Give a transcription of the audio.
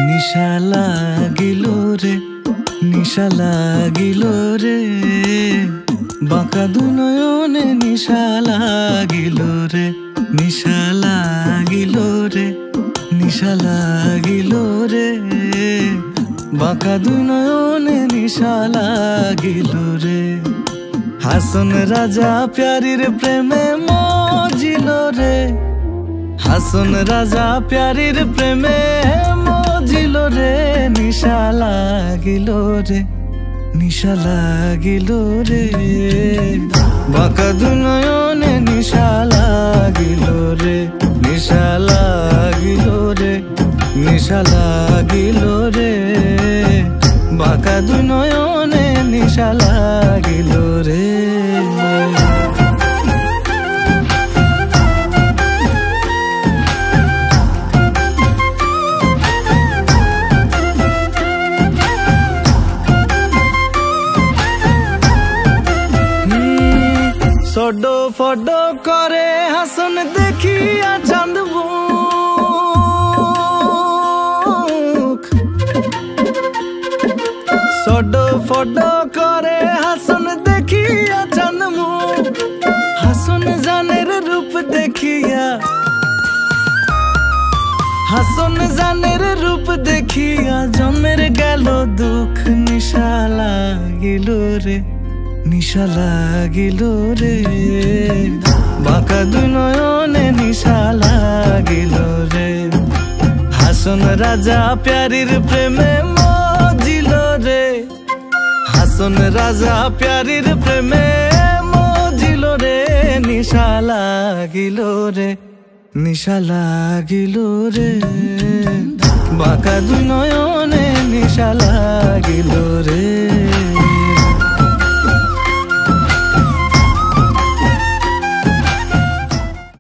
নিশা লাগিল রে, নিশা লাগিল রে, বাঁকা দু নয়নে নিশা লাগিল রে, নিশা লাগিল রে, নিশা লাগিল রে, বাঁকা দু নয়নে নিশা লাগিল রে। হাসন রাজা প্যারির প্রেমে মজিল রে, হাসন রাজা প্যারির প্রেমে মজিল রে, নিশা লাগিল রে, নিশা লাগিল রে, বাঁকা দু নয়নে নিশা লাগিল রে, নিশা লাগিল রে, নিশা লাগিল রে, বাঁকা দু নয়নে নিশা লাগিল রে। সডো ফডো করে হাসন দেখিয়া চাঁদ মুখ, সডো ফডো করে হাসন দেখিয়া চাঁদ মুখ, হাসন জানের রূপ দেখিয়া, হাসন জানের রূপ দেখিয়া জমের গেল দুঃখ, নিশা লাগিল রে, নিশা লাগিল রে, বাঁকা দু নয়নে নিশা লাগিল রে। হাসন রাজা প্যারির প্রেমে মজিল রে, হাসন রাজা প্যারির প্রেমে মজিল রে, নিশা লাগিল রে, নিশা লাগিল রে, বাঁকা দু নয়নে নিশা লাগিল রে।